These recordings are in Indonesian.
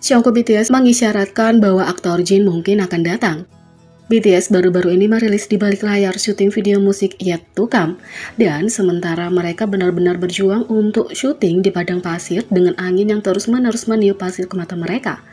Jungkook BTS mengisyaratkan bahwa aktor Jin mungkin akan datang. BTS baru-baru ini merilis di balik layar syuting video musik Yet to Come, dan sementara mereka benar-benar berjuang untuk syuting di padang pasir dengan angin yang terus-menerus meniup pasir ke mata mereka.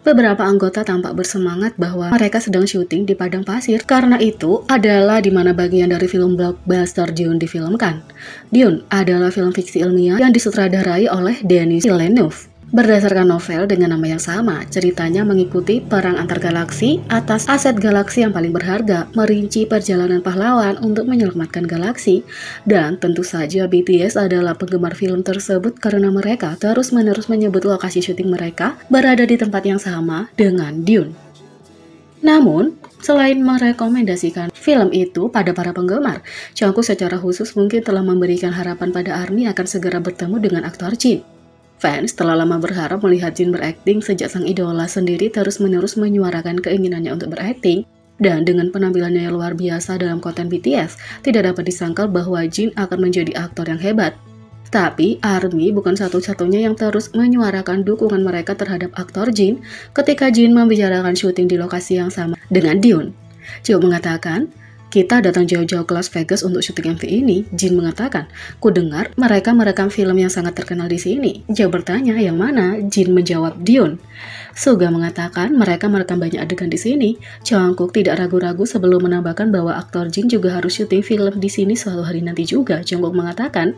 Beberapa anggota tampak bersemangat bahwa mereka sedang syuting di padang pasir karena itu adalah di mana bagian dari film blockbuster Dune difilmkan. Dune adalah film fiksi ilmiah yang disutradarai oleh Denis Villeneuve. Berdasarkan novel dengan nama yang sama, ceritanya mengikuti perang antar galaksi atas aset galaksi yang paling berharga, merinci perjalanan pahlawan untuk menyelamatkan galaksi, dan tentu saja BTS adalah penggemar film tersebut karena mereka terus-menerus menyebut lokasi syuting mereka berada di tempat yang sama dengan Dune. Namun, selain merekomendasikan film itu pada para penggemar, Jungkook secara khusus mungkin telah memberikan harapan pada ARMY akan segera bertemu dengan aktor Jin. Fans telah lama berharap melihat Jin berakting sejak sang idola sendiri terus-menerus menyuarakan keinginannya untuk berakting, dan dengan penampilannya yang luar biasa dalam konten BTS, tidak dapat disangkal bahwa Jin akan menjadi aktor yang hebat. Tapi ARMY bukan satu-satunya yang terus menyuarakan dukungan mereka terhadap aktor Jin ketika Jin membicarakan syuting di lokasi yang sama dengan Dune. Jungkook mengatakan, "Kita datang jauh-jauh ke Las Vegas untuk syuting MV ini." Jin mengatakan, "Ku dengar mereka merekam film yang sangat terkenal di sini." Jungkook bertanya, "Yang mana?" Jin menjawab, "Dune." Suga mengatakan mereka merekam banyak adegan di sini. Jungkook tidak ragu-ragu sebelum menambahkan bahwa aktor Jin juga harus syuting film di sini suatu hari nanti juga. Jungkook mengatakan,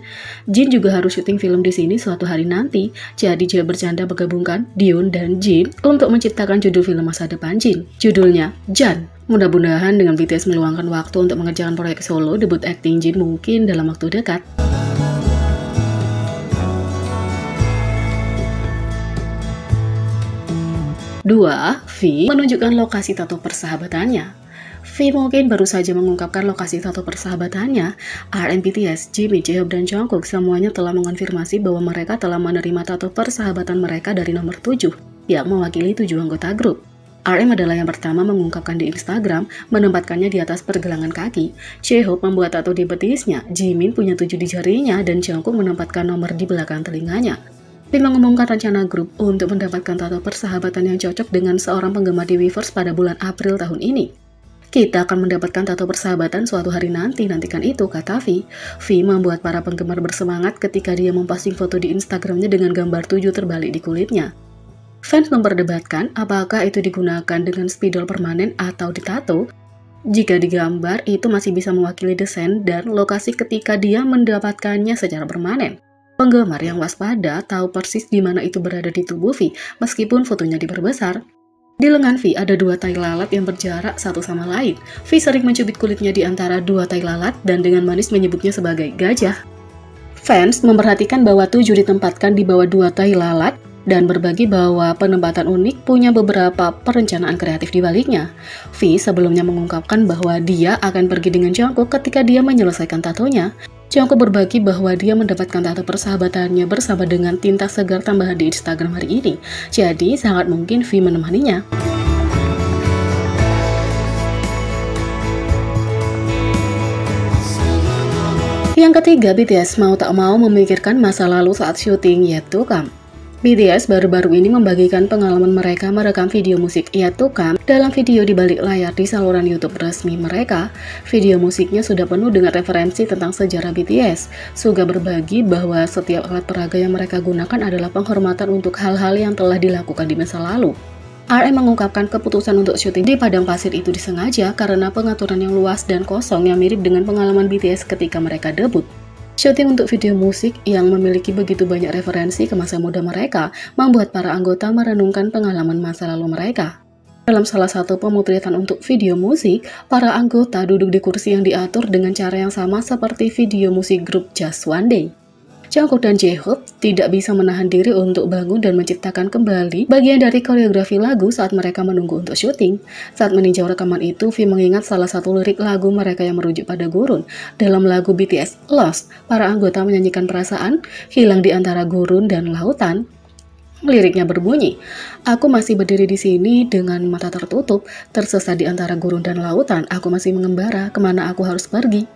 "Jin juga harus syuting film di sini suatu hari nanti." Jadi dia bercanda menggabungkan Dune dan Jin untuk menciptakan judul film masa depan Jin. Judulnya Jan. Mudah-mudahan dengan BTS meluangkan waktu untuk mengerjakan proyek solo, debut akting Jin mungkin dalam waktu dekat. 2. V menunjukkan lokasi tato persahabatannya. V mungkin baru saja mengungkapkan lokasi tato persahabatannya. RM BTS, Jimin, Jaehoop, dan Jungkook semuanya telah mengonfirmasi bahwa mereka telah menerima tato persahabatan mereka dari nomor 7, yang mewakili 7 anggota grup. RM adalah yang pertama mengungkapkan di Instagram, menempatkannya di atas pergelangan kaki. Jaehoop membuat tato di betisnya, Jimin punya 7 di jarinya, dan Jungkook menempatkan nomor di belakang telinganya. V mengumumkan rencana grup untuk mendapatkan tato persahabatan yang cocok dengan seorang penggemar di Weverse pada bulan April tahun ini. "Kita akan mendapatkan tato persahabatan suatu hari nanti, nantikan itu," kata V. V membuat para penggemar bersemangat ketika dia memposting foto di Instagramnya dengan gambar 7 terbalik di kulitnya. Fans memperdebatkan apakah itu digunakan dengan spidol permanen atau ditato. Jika digambar, itu masih bisa mewakili desain dan lokasi ketika dia mendapatkannya secara permanen. Penggemar yang waspada tahu persis di mana itu berada di tubuh V, meskipun fotonya diperbesar. Di lengan V ada 2 tai lalat yang berjarak satu sama lain. V sering mencubit kulitnya di antara 2 tai lalat dan dengan manis menyebutnya sebagai gajah. Fans memperhatikan bahwa 7 ditempatkan di bawah 2 tai lalat dan berbagi bahwa penempatan unik punya beberapa perencanaan kreatif di baliknya. V sebelumnya mengungkapkan bahwa dia akan pergi dengan Jungkook ketika dia menyelesaikan tatonya. Jungkook berbagi bahwa dia mendapatkan tato persahabatannya bersama dengan tinta segar tambahan di Instagram hari ini. Jadi sangat mungkin V menemaninya. Yang ketiga, BTS mau tak mau memikirkan masa lalu saat syuting Yet to Come. BTS baru-baru ini membagikan pengalaman mereka merekam video musik Yet to Come dalam video di balik layar di saluran YouTube resmi mereka. Video musiknya sudah penuh dengan referensi tentang sejarah BTS. Suga berbagi bahwa setiap alat peraga yang mereka gunakan adalah penghormatan untuk hal-hal yang telah dilakukan di masa lalu. RM mengungkapkan keputusan untuk syuting di padang pasir itu disengaja karena pengaturan yang luas dan kosong yang mirip dengan pengalaman BTS ketika mereka debut. Syuting untuk video musik yang memiliki begitu banyak referensi ke masa muda mereka membuat para anggota merenungkan pengalaman masa lalu mereka. Dalam salah satu pemotretan untuk video musik, para anggota duduk di kursi yang diatur dengan cara yang sama seperti video musik grup Just One Day. Jungkook dan Jaehoop tidak bisa menahan diri untuk bangun dan menciptakan kembali bagian dari koreografi lagu saat mereka menunggu untuk syuting. Saat meninjau rekaman itu, V mengingat salah satu lirik lagu mereka yang merujuk pada gurun. Dalam lagu BTS Lost, para anggota menyanyikan perasaan hilang di antara gurun dan lautan. Liriknya berbunyi, "Aku masih berdiri di sini dengan mata tertutup, tersesat di antara gurun dan lautan. Aku masih mengembara, kemana aku harus pergi."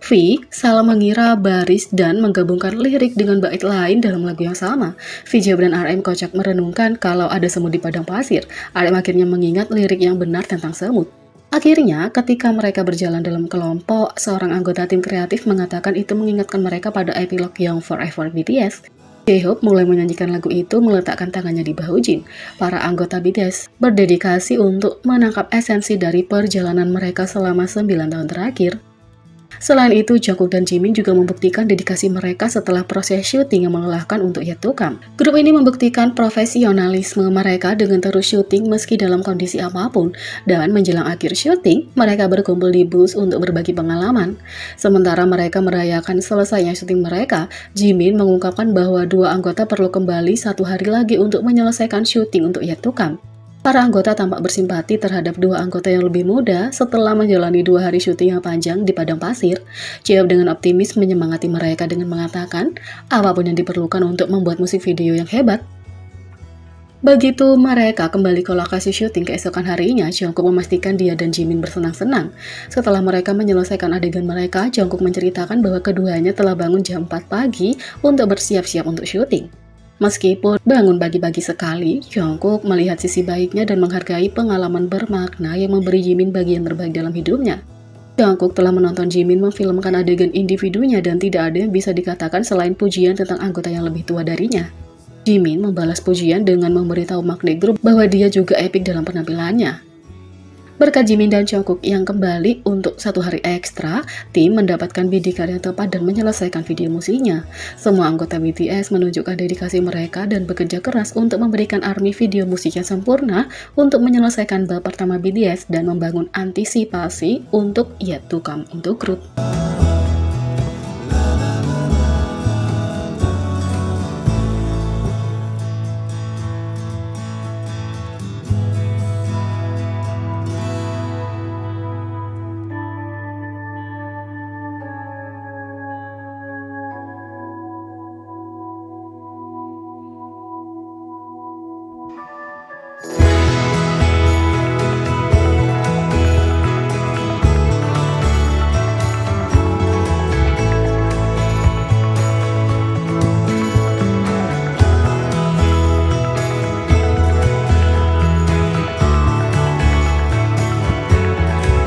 V salah mengira baris dan menggabungkan lirik dengan bait lain dalam lagu yang sama. VJ dan RM kocak merenungkan kalau ada semut di padang pasir. RM akhirnya mengingat lirik yang benar tentang semut. Akhirnya, ketika mereka berjalan dalam kelompok, seorang anggota tim kreatif mengatakan itu mengingatkan mereka pada epilog Young Forever BTS. J-Hope mulai menyanyikan lagu itu meletakkan tangannya di bahu Jin. Para anggota BTS berdedikasi untuk menangkap esensi dari perjalanan mereka selama 9 tahun terakhir. Selain itu, Jungkook dan Jimin juga membuktikan dedikasi mereka setelah proses syuting yang melelahkan untuk Yet to Come. Grup ini membuktikan profesionalisme mereka dengan terus syuting meski dalam kondisi apapun, dan menjelang akhir syuting, mereka berkumpul di bus untuk berbagi pengalaman. Sementara mereka merayakan selesainya syuting mereka, Jimin mengungkapkan bahwa dua anggota perlu kembali 1 hari lagi untuk menyelesaikan syuting untuk Yet to Come. Para anggota tampak bersimpati terhadap dua anggota yang lebih muda setelah menjalani 2 hari syuting yang panjang di padang pasir. J-Hope dengan optimis menyemangati mereka dengan mengatakan, apapun yang diperlukan untuk membuat musik video yang hebat. Begitu mereka kembali ke lokasi syuting keesokan harinya, Jungkook memastikan dia dan Jimin bersenang-senang. Setelah mereka menyelesaikan adegan mereka, Jungkook menceritakan bahwa keduanya telah bangun jam 4 pagi untuk bersiap-siap untuk syuting. Meskipun bangun pagi-pagi sekali, Jungkook melihat sisi baiknya dan menghargai pengalaman bermakna yang memberi Jimin bagian terbaik dalam hidupnya. Jungkook telah menonton Jimin memfilmkan adegan individunya dan tidak ada yang bisa dikatakan selain pujian tentang anggota yang lebih tua darinya. Jimin membalas pujian dengan memberitahu magnet grup bahwa dia juga epik dalam penampilannya. Berkat Jimin dan Jungkook yang kembali untuk 1 hari ekstra, tim mendapatkan bidikan yang tepat dan menyelesaikan video musiknya. Semua anggota BTS menunjukkan dedikasi mereka dan bekerja keras untuk memberikan army video musik yang sempurna untuk menyelesaikan bab pertama BTS dan membangun antisipasi untuk Yet to Come untuk grup.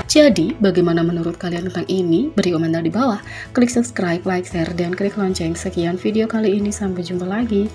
Jadi, bagaimana menurut kalian tentang ini? Beri komentar di bawah. Klik subscribe, like, share, dan klik lonceng. Sekian video kali ini, sampai jumpa lagi.